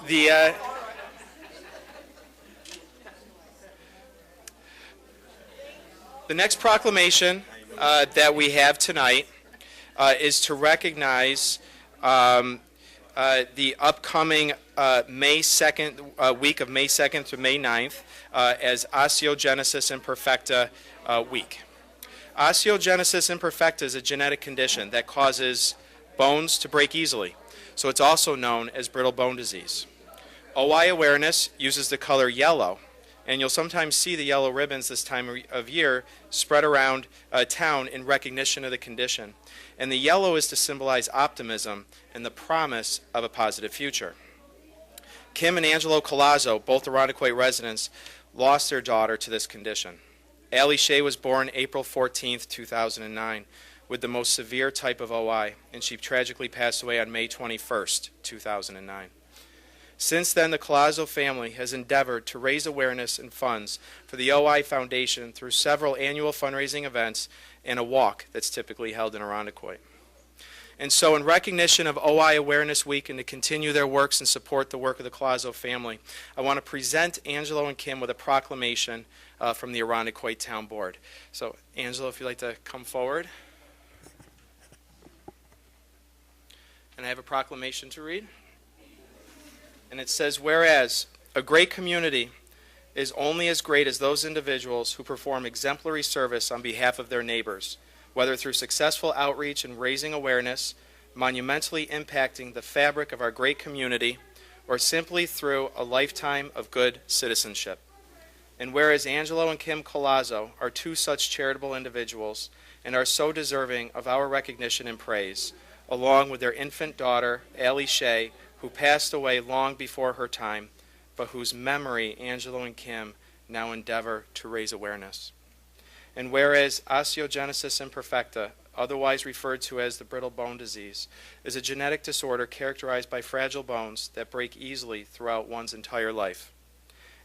The next proclamation that we have tonight is to recognize the upcoming May 2nd, week of May 2nd through May 9th as Osteogenesis Imperfecta week. Osteogenesis imperfecta is a genetic condition that causes bones to break easily, so it's also known as brittle bone disease. OI awareness uses the color yellow, and you'll sometimes see the yellow ribbons this time of year spread around town in recognition of the condition. And the yellow is to symbolize optimism and the promise of a positive future. Kim and Angelo Colazzo, both Irondequoit residents, lost their daughter to this condition. Alle Shea was born April 14, 2009, with the most severe type of OI, and she tragically passed away on May 21, 2009. Since then, the Colazzo family has endeavored to raise awareness and funds for the OI Foundation through several annual fundraising events and a walk that's typically held in Irondequoit. And so in recognition of OI Awareness Week and to continue their works and support the work of the Colazzo family, I want to present Angelo and Kim with a proclamation from the Irondequoit Town Board. So Angelo, if you'd like to come forward. And I have a proclamation to read. And it says, whereas a great community is only as great as those individuals who perform exemplary service on behalf of their neighbors, whether through successful outreach and raising awareness, monumentally impacting the fabric of our great community, or simply through a lifetime of good citizenship. And whereas Angelo and Kim Colazzo are two such charitable individuals and are so deserving of our recognition and praise, along with their infant daughter, Alle Shea, who passed away long before her time, but whose memory Angelo and Kim now endeavor to raise awareness. And whereas Osteogenesis Imperfecta, otherwise referred to as the brittle bone disease, is a genetic disorder characterized by fragile bones that break easily throughout one's entire life.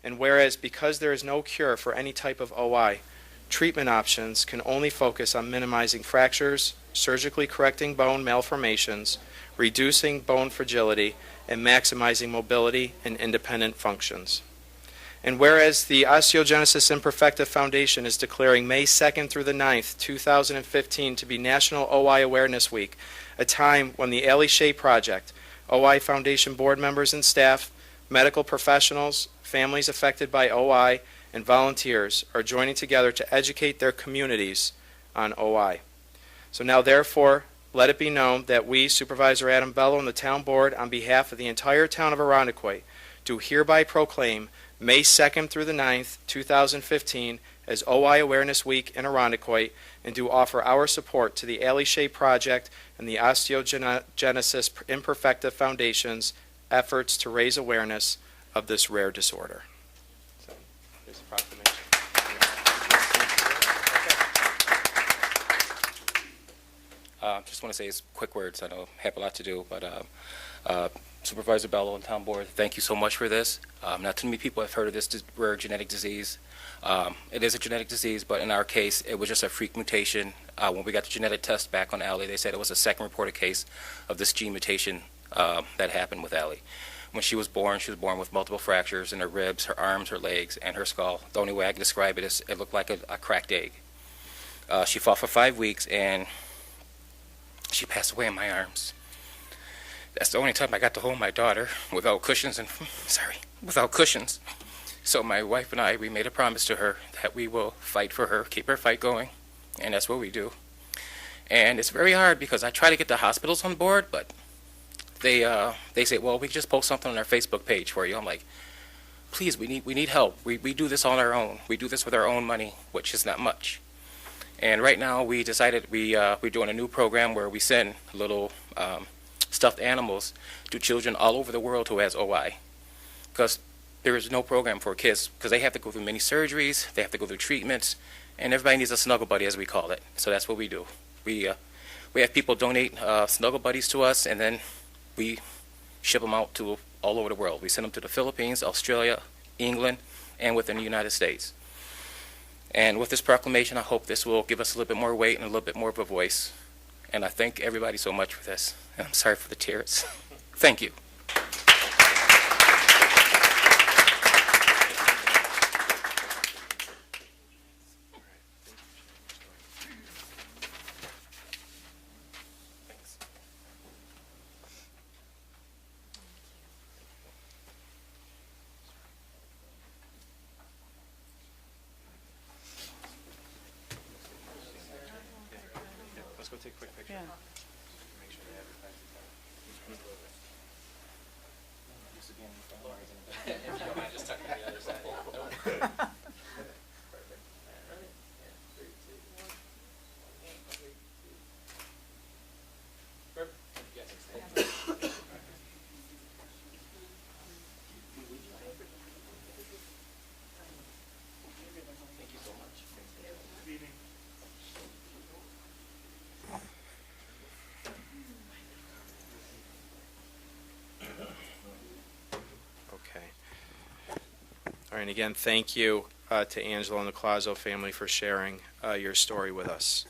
And whereas because there is no cure for any type of OI, treatment options can only focus on minimizing fractures, surgically correcting bone malformations, reducing bone fragility, and maximizing mobility and independent functions. And whereas the Osteogenesis Imperfecta Foundation is declaring May 2nd through the 9th, 2015 to be National OI Awareness Week, a time when the Alle Shea Project, OI Foundation board members and staff, medical professionals, families affected by OI, and volunteers are joining together to educate their communities on OI. So now therefore, let it be known that we, Supervisor Adam Bello and the Town Board, on behalf of the entire town of Irondequoit, do hereby proclaim May 2nd through the 9th, 2015, as OI Awareness Week in Irondequoit, and do offer our support to the Alle Shea Project and the Osteogenesis Imperfecta Foundation's efforts to raise awareness of this rare disorder. So, here's the proclamation. Just want to say quick words. I know I have a lot to do, but Supervisor Bello and Town Board, thank you so much for this. Not too many people have heard of this rare genetic disease. It is a genetic disease, but in our case, it was just a freak mutation. When we got the genetic test back on Alle, they said it was a second reported case of this gene mutation that happened with Alle. When she was born with multiple fractures in her ribs, her arms, her legs, and her skull. The only way I can describe it is it looked like a cracked egg. She fought for 5 weeks, and she passed away in my arms. That's the only time I got to hold my daughter without cushions without cushions. So my wife and I, we made a promise to her that we will fight for her, keep her fight going, and that's what we do. And it's very hard because I try to get the hospitals on board, but they say, well, we can just post something on our Facebook page for you. I'm like, please, we need help. We do this on our own. We do this with our own money, which is not much. And right now we decided we're doing a new program where we send little stuffed animals to children all over the world who has OI, because there is no program for kids, because they have to go through many surgeries, they have to go through treatments, and everybody needs a snuggle buddy, as we call it. So that's what we do. We have people donate snuggle buddies to us, and then we ship them out to all over the world. We send them to the Philippines, Australia, England, and within the United States. And with this proclamation, I hope this will give us a little bit more weight and a little bit more of a voice. And I thank everybody so much for this. And I'm sorry for the tears. Thank you. Yeah. Okay. All right, and again, thank you to Angela and the Clauso family for sharing your story with us.